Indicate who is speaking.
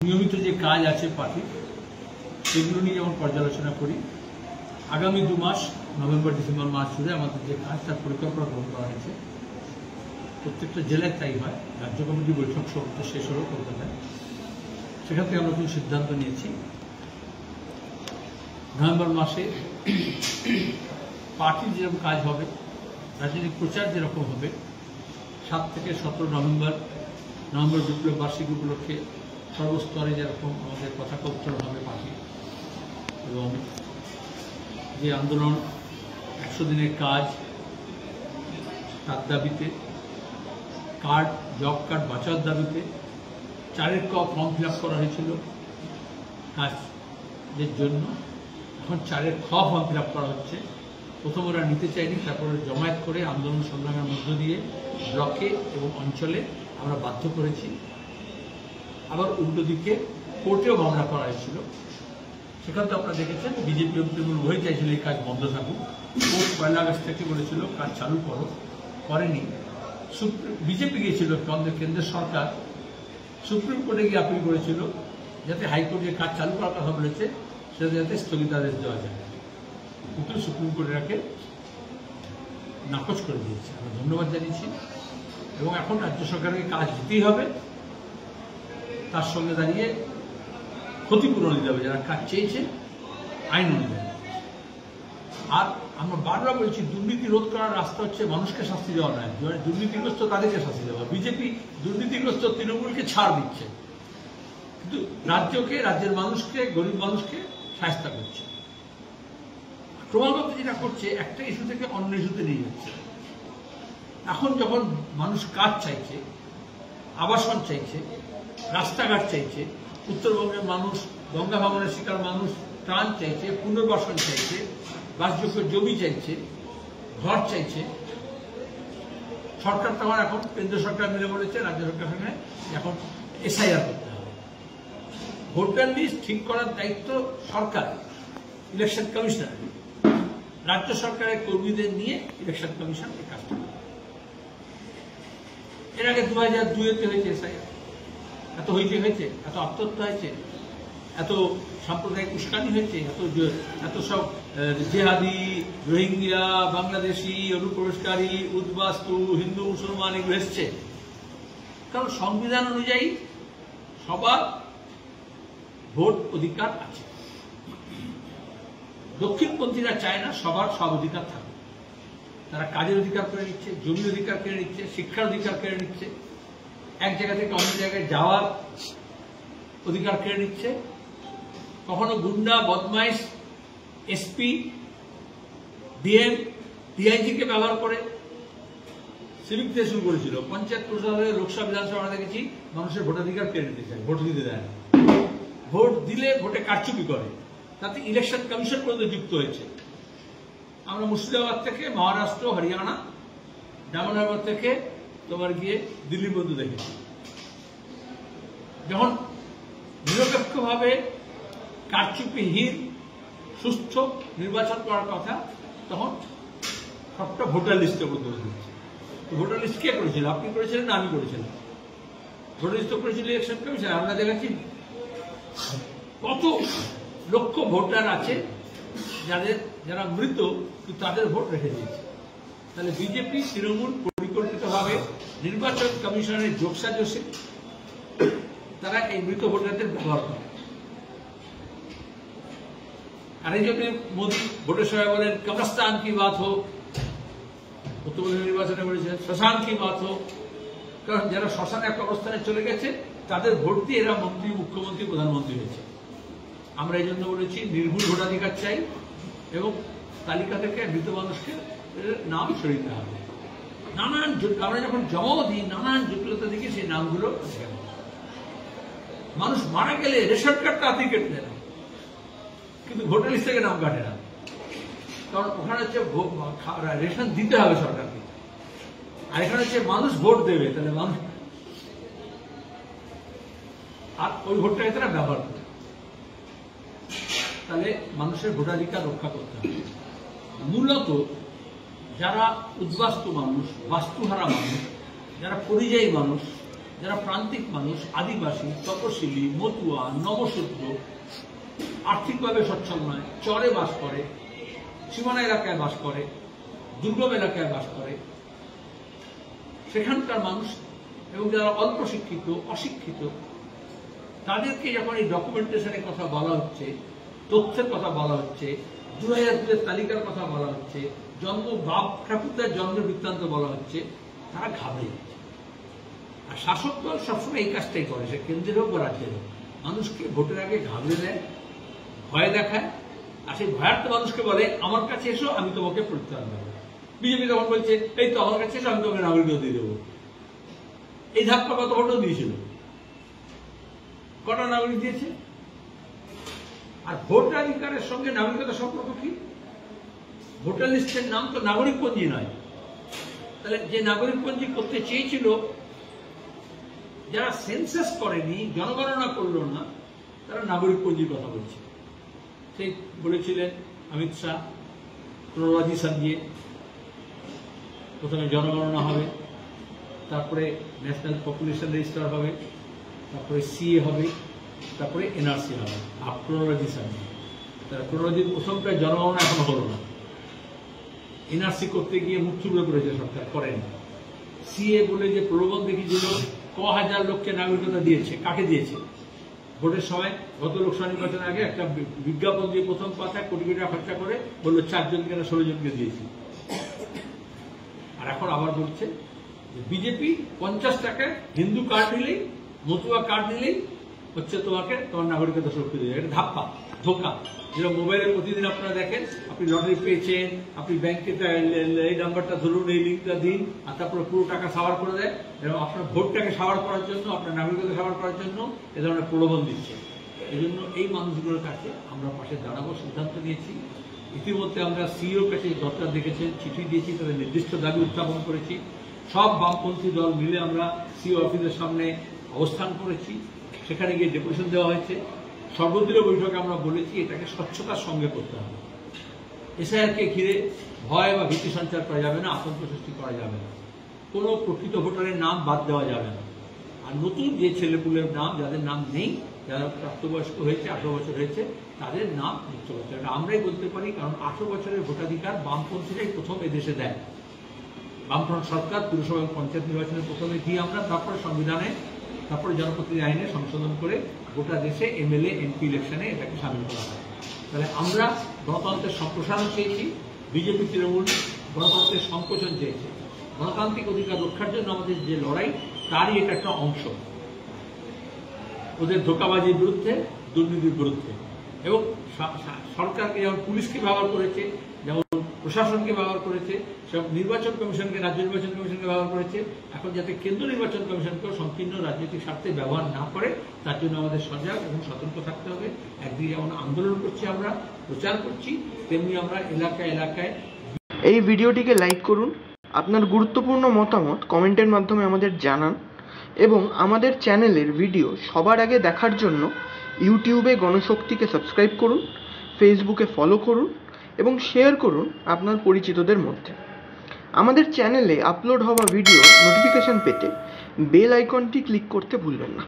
Speaker 1: নিয়মিত যে কাজ আছে পার্টির সেগুলো নিয়ে যেমন পর্যালোচনা করি। আগামী 2 মাস নভেম্বর ডিসেম্বর মাস জুড়ে আমাদের যে কাজ তার পরিকল্পনা গ্রহণ করা হয়েছে। প্রত্যেকটা জেলায় তাই হয়। রাজ্য কমিটি বৈঠক সমাপ্ত শেষ হলো কলকাতায়, সেখান থেকে আমরা নতুন সিদ্ধান্ত নিয়েছি। নভেম্বর মাসে পার্টির যেরকম কাজ হবে, রাজনৈতিক প্রচার যেরকম হবে, 7 থেকে 17 নভেম্বর বিপ্লব বার্ষিকী উপলক্ষে সর্বস্তরে যেরকম আমাদের পতাকা উত্তোলন হবে পার্টি, এবং যে আন্দোলন 100 দিনের কাজ তার দাবিতে, জব কার্ড বাঁচার দাবিতে 4 ক ফর্ম ফিল আপ করা হয়েছিল কাজের জন্য। এখন 4 খ ফর্ম ফিল আপ করা হচ্ছে। প্রথম ওরা নিতে চায়নি, তারপরে জমায়েত করে আন্দোলন সংগ্রামের মধ্য দিয়ে ব্লকে এবং অঞ্চলে আমরা বাধ্য করেছি। আবার উল্টো দিকে কোর্টেও মামলা করা হয়েছিল, সেখানে তো আপনারা দেখেছেন বিজেপি এবং তৃণমূল উভয় চাইছিল এই কাজ বন্ধ থাকুক। কোর্ট 1 আগস্ট থেকে বলেছিল কাজ চালু করো, করেনি। বিজেপি গিয়েছিল, কেন্দ্রের সরকার সুপ্রিম কোর্টে গিয়ে আপিল করেছিল যাতে হাইকোর্ট যে কাজ চালু করার কথা বলেছে সেটা যাতে স্থগিতাদেশ দেওয়া যায়, কিন্তু সুপ্রিম কোর্ট এটাকে নাকচ করে দিয়েছে। আমরা ধন্যবাদ জানিয়েছি, এবং এখন রাজ্য সরকারকে কাজ দিতেই হবে, তার সঙ্গে দাঁড়িয়ে ক্ষতিপূরণ দিতে হবে যারা কাজ চেয়েছে আইন অনুযায়ী। আর আমরা বারবার বলছি দুর্নীতি রোধ করার রাস্তা হচ্ছে মানুষকে শাস্তি দেওয়া নয়, দুর্নীতিগ্রস্ত তাদেরকে শাস্তি দেওয়া। বিজেপি দুর্নীতিগ্রস্ত তৃণমূলকে ছাড় দিচ্ছে, কিন্তু রাজ্যের মানুষকে, গরিব মানুষকে শাস্তি করছে। ক্রমাগত যেটা করছে একটা ইস্যু থেকে অন্য ইস্যুতে নিয়ে যাচ্ছে। এখন যখন মানুষ কাজ চাইছে, আবাসন চাইছে, রাস্তাঘাট চাইছে, উত্তরবঙ্গের মানুষ, গঙ্গা ভাঙনের শিকার মানুষ ত্রাণ চাইছে, পুনর্বাসন চাইছে, বাসযোগ্য জমি চাইছে, ঘর চাইছে, সরকার তখন এখন কেন্দ্র সরকার মিলে বলেছে রাজ্য সরকার সঙ্গে এখন এসআইআর করতে হবে। ভোটার লিস্ট ঠিক করার দায়িত্ব সরকার, ইলেকশন কমিশনার। রাজ্য সরকারের কর্মীদের নিয়ে ইলেকশন কমিশন এই কাজটা করে। এর আগে 2002-তে হয়েছে এসআইআর, এত হয়েছে, এত আত্মহত্যা হয়েছে, এত সাম্প্রদায়িক উস্কানি হয়েছে, এত সব জেহাদি, রোহিঙ্গা, বাংলাদেশি, অনুপ্রবেশকারী, উদ্বাস্তু, হিন্দু মুসলমান এগুলো এসছে। কারণ সংবিধান অনুযায়ী সবার ভোট অধিকার আছে। দক্ষিণপন্থীরা চায় না সবার সব অধিকার থাকে। তারা কাজের অধিকার কেড়ে নিচ্ছে, জমির অধিকার কেড়ে নিচ্ছে, শিক্ষার অধিকার কেড়ে নিচ্ছে, এক জায়গা থেকে অন্য জায়গায় যাওয়ার অধিকার কেড়ে নিচ্ছে। কখনো গুন্ডা, বদমাইশ, এসপি, ডিএম, ডিআইজিকে ব্যবহার করে সিভিক থেকে শুরু করেছিল। পঞ্চায়েত প্রশাসনে, লোকসভা, বিধানসভা দেখেছি মানুষের ভোটাধিকার কেড়ে নিতে চায়, ভোট দিতে দেয় না। ভোট দিলে ভোটে কারচুপি করে, তাতে ইলেকশন কমিশন পর্যন্ত যুক্ত হয়েছে। আমরা মুর্শিদাবাদ থেকে মহারাষ্ট্র, হরিয়ানা, ডামনগর থেকে তোমার গিয়ে দিল্লি পর্যন্ত দেখেছি। যখন নিরপেক্ষভাবে কারচুপিহীন সুস্থ নির্বাচন করার কথা, তখন সবটা ভোটার লিস্টের মধ্যে দিচ্ছে। ভোটার লিস্ট কে করেছিল? আপনি করেছিলেন না আমি করেছিলাম? ভোটার লিস্ট করেছিল ইলেকশন কমিশন। আমরা দেখাচ্ছি কত লক্ষ ভোটার আছে যারা মৃত, তাদের ভোট রেখে দিয়েছে। তাহলে বিজেপি, তৃণমূল পরিকল্পিতভাবে নির্বাচন কমিশনের যোগসাজশে তারা এই মৃত ভোটারদের ব্যবহার করে। আর এই জন্য মোদী ভোটের সময় বলেন কবরস্তান কি বাত হোক, উত্তরপ্রদেশ নির্বাচনে বলেছেন শ্মশান কি বাত হোক। কারণ যারা শ্মশানে, কবরস্থানে চলে গেছে তাদের ভোট দিয়ে এরা মন্ত্রী, মুখ্যমন্ত্রী, প্রধানমন্ত্রী হয়েছে। আমরা এই জন্য বলেছি নির্ভুল ভোটাধিকার চাই, এবং তালিকা থেকে মৃত মানুষকে নাম সরিয়ে হবে। আমরা যখন জমাও দিই নানান জটিলতা দিকে সেই নামগুলো মানুষ মারা গেলে রেশন কার্ড তাড়াতাড়ি কেটে দেয় না, কিন্তু ভোটার লিস্ট থেকে নাম কাটে না। কারণ ওখানে হচ্ছে রেশন দিতে হবে সরকারকে, আর এখানে হচ্ছে মানুষ ভোট দেবে, তাহলে মানুষ আর ওই ভোটটাকে তারা ব্যবহার করে। তাহলে মানুষের ভোটাধিকার রক্ষা করতে হবে। মূলত যারা উদ্বাস্তু মানুষ, বাস্তুহারা মানুষ, যারা পরিযায়ী মানুষ, যারা প্রান্তিক মানুষ, আদিবাসী, তপশিলি, মতুয়া, নবশূদ্র, আর্থিকভাবে সচ্ছল নয়, চরে বাস করে, সীমানা এলাকায় বাস করে, দুর্গম এলাকায় বাস করে, সেখানকার মানুষ এবং যারা অল্প শিক্ষিত, অশিক্ষিত, তাদেরকে যখন এই ডকুমেন্টেশনের কথা বলা হচ্ছে, তথ্যের কথা বলা হচ্ছে, 2002-এর তালিকার কথা বলা হচ্ছে, বাপ ঠাকুরদার জন্মের বৃত্তান্ত বলা হচ্ছে, তারা ঘাবড়ে যাচ্ছে। আর শাসক দল সবসময় এই কাজটাই করে, সে কেন্দ্রের হোক বা রাজ্যের হোক, মানুষকে ভোটের আগে ঘাবড়ে দেয়, ভয় দেখায়, আর সেই ভয়ার্থ মানুষকে বলে আমার কাছে এসো, আমি তোমাকে পরিত্রাণ দেবো। বিজেপি তখন বলছে এই তো আমার কাছে এসো, আমি তোমাকে নাগরিকত্ব দিয়ে দেবো। এই ধাক্কা কত ভোটও দিয়েছিল, কটা নাগরিক দিয়েছে? আর ভোটাধিকারের সঙ্গে নাগরিকতার সম্পর্ক কি? ভোটার লিস্টের নাম তো নাগরিকপঞ্জি নয়। তাহলে যে নাগরিকপঞ্জি করতে চেয়েছিল, যারা সেন্সাস করেনি, জনগণনা করলো না, তারা নাগরিকপঞ্জির কথা বলছে। সেই বলেছিলেন অমিত শাহ, ক্রোনোলজি সাজিয়ে প্রথমে জনগণনা হবে, তারপরে ন্যাশনাল পপুলেশন রেজিস্টার হবে, তারপরে সিএ হবে, তারপরে এনআরসি হবে, ক্রোনোলজি সাজিয়ে। তারা ক্রোনোলজির প্রথমটা জনগণনা এখনো হলো না। এনআরসি করতে গিয়ে মুখ চুবড়ে করেছে সরকার, করেন। সিএ বলে যে প্রলোভন দেখিয়েছিল, হাজার লোককে নাগরিকতা দিয়েছে, কাকে দিয়েছে? ভোটের সময় গত লোকসভা নির্বাচনের আগে একটা বিজ্ঞাপন দিয়ে প্রথম পাতায় কোটি কোটি টাকা খরচা করে বললো 4 জনকে না 16 জনকে দিয়েছি। আর এখন আবার বলছে বিজেপি 50 টাকায় হিন্দু কার্ড নিলেই, মতুয়া কার্ড নিলেই হচ্ছে তোমার নাগরিকতা সুরক্ষিত দেবে। এটা ধাপ্পা, ধোকা। যেটা মোবাইলে প্রতিদিন আপনারা দেখেন, আপনি লটারি পেয়েছেন, আপনি ব্যাংকে এই নাম্বারটা ধরুন, এই লিঙ্কটা দিন, আর তারপরে পুরো টাকা সাভার করে দেয়। এবং আপনার ভোটটাকে সাভার করার জন্য, আপনার নাগরিকতা সাভার করার জন্য এ ধরনের প্রলোভন দিচ্ছে। এই জন্য এই মানুষগুলোর কাছে আমরা পাশে দাঁড়াবো সিদ্ধান্ত নিয়েছি। ইতিমধ্যে আমরা সিইওর কাছে দরকার দেখেছেন, চিঠি দিয়েছি, তাদের নির্দিষ্ট দাবি উত্থাপন করেছি। সব বামপন্থী দল মিলে আমরা সিইও অফিসের সামনে অবস্থান করেছি, সেখানে গিয়ে ডেপুটেশন দেওয়া হয়েছে। সর্বদলীয় বৈঠকে আমরা বলেছি এটাকে স্বচ্ছতার সঙ্গে করতে হবে। এসআইআরকে ঘিরে ভয় বা ভীতি সঞ্চার করা যাবে না, আতঙ্ক সৃষ্টি করা যাবে না, কোনো প্রকৃত ভোটারের নাম বাদ দেওয়া যাবে না। আর নতুন যে ছেলেপুলের নাম, যাদের নাম নেই, যারা প্রাপ্তবয়স্ক হয়েছে, 18 বছর হয়েছে, তাদের নাম যুক্ত করতে হবে। এটা আমরাই বলতে পারি, কারণ 18 বছরের ভোটাধিকার বামপন্থীরাই প্রথম এদেশে দেয়। বামফ্রন্ট সরকার পুরসভা এবং পঞ্চায়েত নির্বাচনে প্রথমে দিয়ে আমরা, তারপরে সংবিধানে, তারপরে জনপ্রতিনিধি আইনে সংশোধন করে গোটা দেশে এমএলএ এমপি ইলেকশনে এটাকে সামিল করা হয়। তাহলে আমরা গণতন্ত্রের সম্প্রসারণ চেয়েছি, বিজেপি তৃণমূল গণতন্ত্রের সংকোচন চেয়েছে। গণতান্ত্রিক অধিকার রক্ষার জন্য আমাদের যে লড়াই, তারই এটা একটা অংশ। ওদের ধোঁকাবাজির বিরুদ্ধে, দুর্নীতির বিরুদ্ধে। এবং সরকারকে যেমন পুলিশকে ব্যবহার করেছে, যেমন প্রশাসনকে ব্যবহার করেছে, সব নির্বাচন কমিশনকে, রাজ্য নির্বাচন কমিশনকে ব্যবহার করেছে, এখন যাতে কেন্দ্র নির্বাচন কমিশনকেও সংকীর্ণ রাজনৈতিক স্বার্থে ব্যবহার না করে, তার জন্য আমাদের সজাগ এবং সতর্ক থাকতে হবে। একদিকে যেমন আন্দোলন করছি, আমরা প্রচার করছি, তেমনি আমরা এলাকায় এলাকায়।
Speaker 2: এই ভিডিওটিকে লাইক করুন, আপনার গুরুত্বপূর্ণ মতামত কমেন্টের মাধ্যমে আমাদের জানান, এবং আমাদের চ্যানেলের ভিডিও সবার আগে দেখার জন্য ইউটিউবে গণশক্তিকে সাবস্ক্রাইব করুন, ফেসবুকে ফলো করুন এবং শেয়ার করুন আপনার পরিচিতদের মধ্যে। আমাদের চ্যানেলে আপলোড হওয়া ভিডিও নোটিফিকেশন পেতে বেল আইকনটি ক্লিক করতে ভুলবেন না।